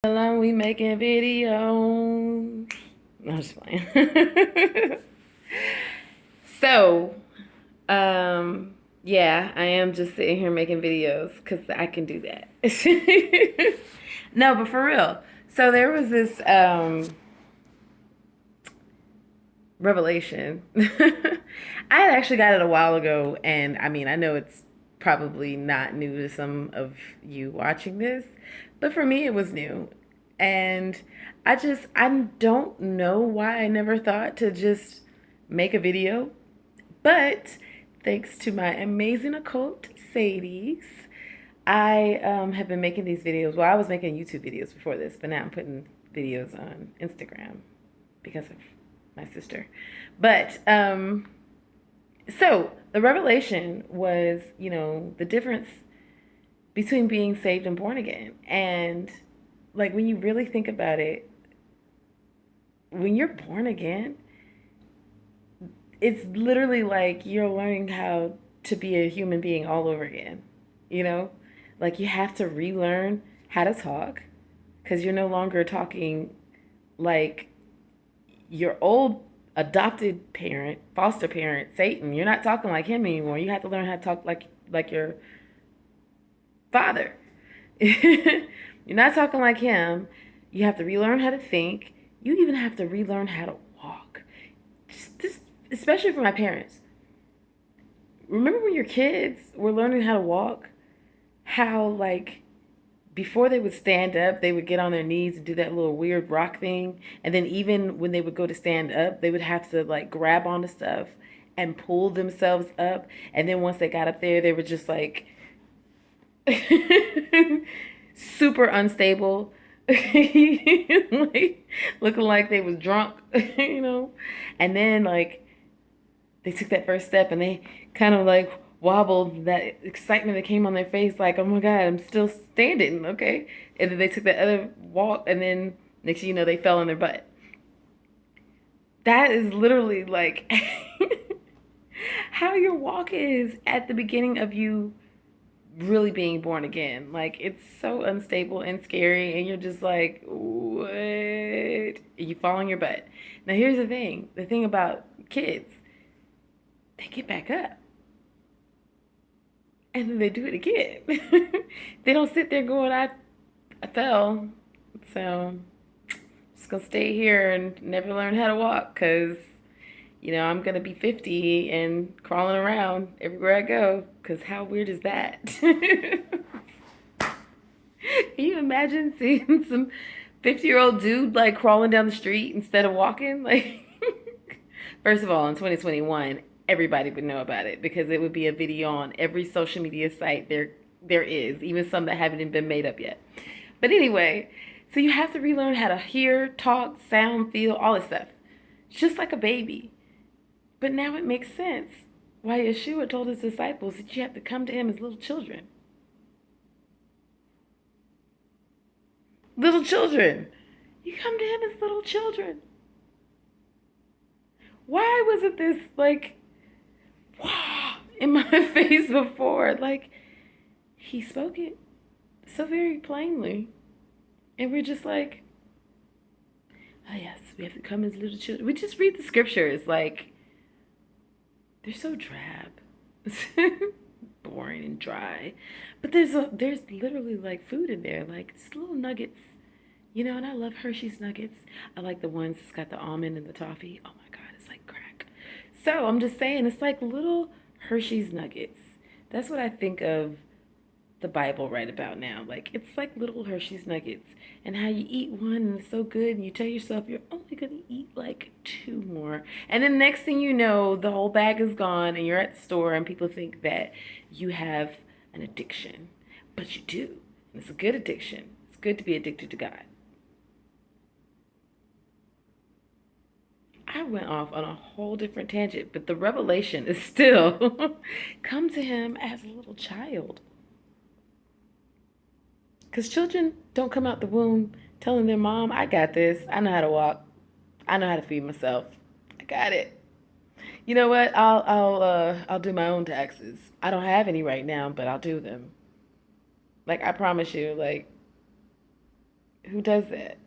Alone, we making videos. No, I'm just playing. so, yeah, I am just sitting here making videos because I can do that. No, but for real. So there was this revelation. I had actually got it a while ago, and I mean, I know it's probably not new to some of you watching this, but for me, it was new. And I don't know why I never thought to just make a video, but thanks to my amazing occult Sadies, I have been making these videos. Well, I was making YouTube videos before this, but now I'm putting videos on Instagram because of my sister. But so the revelation was, the difference between being saved and born again. And like when you really think about it, when you're born again, it's literally like you're learning how to be a human being all over again. You know? Like you have to relearn how to talk because you're no longer talking like your old adopted parent, foster parent, Satan. You're not talking like him anymore. You have to learn how to talk like your father. You're not talking like him. You have to relearn how to think. You even have to relearn how to walk. Just especially for my parents. Remember when your kids were learning how to walk? How like before they would stand up, they would get on their knees and do that little weird rock thing. And then even when they would go to stand up, they would have to like grab onto stuff and pull themselves up. And then once they got up there, they were just like super unstable. Like looking like they was drunk, you know. And then like they took that first step and they kind of like wobbled, that excitement that came on their face, like, oh my God, I'm still standing, okay? And then they took that other walk, and then next thing you know, they fell on their butt. That is literally like how your walk is at the beginning of you really being born again. Like, it's so unstable and scary, and you're just like, what? You fall on your butt. Now, here's the thing about kids, they get back up and then they do it again. They don't sit there going, I fell, so I'm just gonna stay here and never learn how to walk because, I'm gonna be 50 and crawling around everywhere I go. Because how weird is that? Can you imagine seeing some 50-year-old dude like crawling down the street instead of walking? Like, first of all, in 2021, everybody would know about it because it would be a video on every social media site there is, even some that haven't even been made up yet. But anyway, so you have to relearn how to hear, talk, sound, feel, all this stuff. Just like a baby. But now it makes sense why Yeshua told his disciples that you have to come to him as little children. Little children. You come to him as little children. Why wasn't this like in my face before? Like, he spoke it so very plainly. And we're just like, oh yes, we have to come as little children. We just read the scriptures like they're so drab. Boring and dry. But there's literally like food in there, like just little nuggets. And I love Hershey's nuggets. I like the ones that's got the almond and the toffee. Oh my God, it's like crack. So I'm just saying, it's like little Hershey's nuggets. That's what I think of the Bible right about now. Like, it's like little Hershey's nuggets, and how you eat one and it's so good, and you tell yourself you're only gonna eat like two more, and then next thing you know, the whole bag is gone, and you're at the store, and people think that you have an addiction, but you do, and it's a good addiction. It's good to be addicted to God. I went off on a whole different tangent, but the revelation is still come to him as a little child. Because children don't come out the womb telling their mom, I got this. I know how to walk. I know how to feed myself. I got it. You know what? I'll do my own taxes. I don't have any right now, but I'll do them. Like, I promise you, like, Who does that?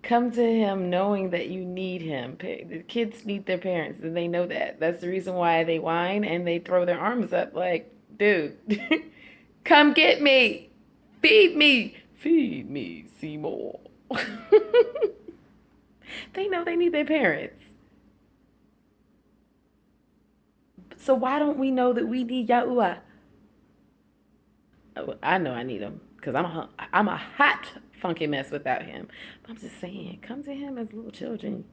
Come to him knowing that you need him. The kids need their parents, and they know that. That's the reason why they whine and they throw their arms up like, dude, come get me. Feed me. Feed me, Seymour. They know they need their parents. So why don't we know that we need Yahuwah? Oh, I know I need him because I'm a hot funky mess without him. But I'm just saying, come to him as little children.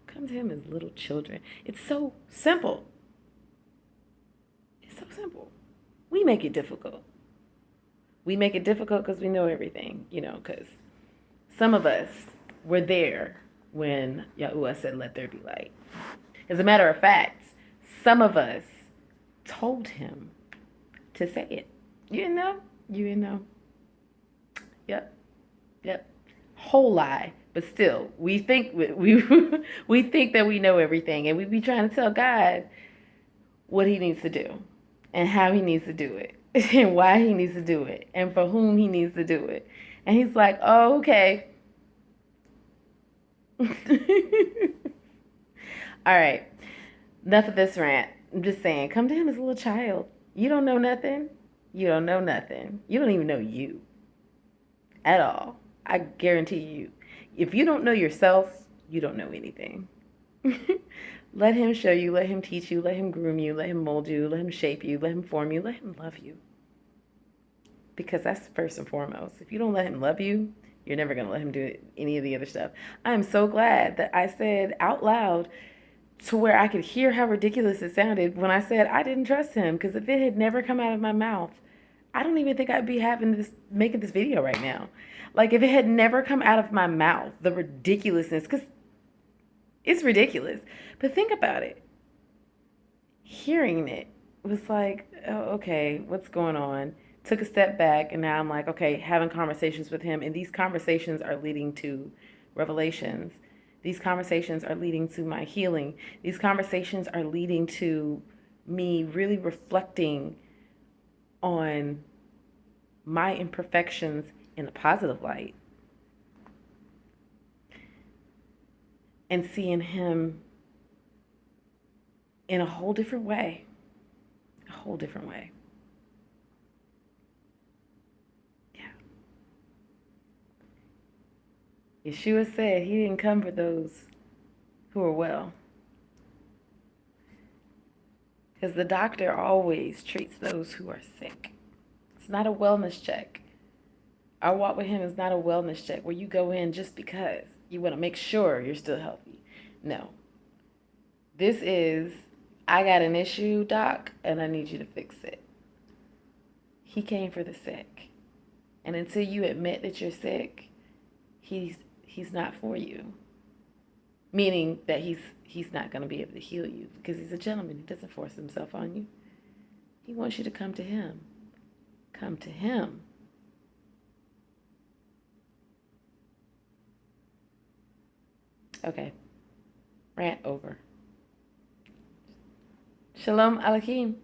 Come to him as little children. It's so simple. It's so simple. We make it difficult. We make it difficult because we know everything, because some of us were there when Yahuwah said, let there be light. As a matter of fact, some of us told him to say it. You didn't know? You didn't know? Yep. Yep. Whole lie. But still, we think we think that we know everything, and we be trying to tell God what he needs to do and how he needs to do it and why he needs to do it and for whom he needs to do it. And he's like, "Oh, okay." All right. Enough of this rant. I'm just saying, come to him as a little child. You don't know nothing. You don't know nothing. You don't even know you at all. I guarantee you. If you don't know yourself, you don't know anything. Let him show you, let him teach you, let him groom you, let him mold you, let him shape you, let him form you, let him love you. Because that's first and foremost. If you don't let him love you, you're never going to let him do any of the other stuff. I am so glad that I said out loud to where I could hear how ridiculous it sounded when I said I didn't trust him. Because if it had never come out of my mouth, I don't even think I'd be making this video right now. Like if it had never come out of my mouth, the ridiculousness, because it's ridiculous. But think about it. Hearing it was like, oh, okay, what's going on? Took a step back, and now I'm like, okay, having conversations with him, and these conversations are leading to revelations. These conversations are leading to my healing. These conversations are leading to me really reflecting on my imperfections in a positive light and seeing him in a whole different way. A whole different way. Yeah. Yeshua said he didn't come for those who are well. Because the doctor always treats those who are sick. It's not a wellness check. Our walk with him is not a wellness check where you go in just because you want to make sure you're still healthy. No. This is, I got an issue, doc, and I need you to fix it. He came for the sick. And until you admit that you're sick, he's not for you. Meaning that he's not going to be able to heal you because he's a gentleman. He doesn't force himself on you. He wants you to come to him. Come to him. Okay. Rant over. Shalom Aleichem.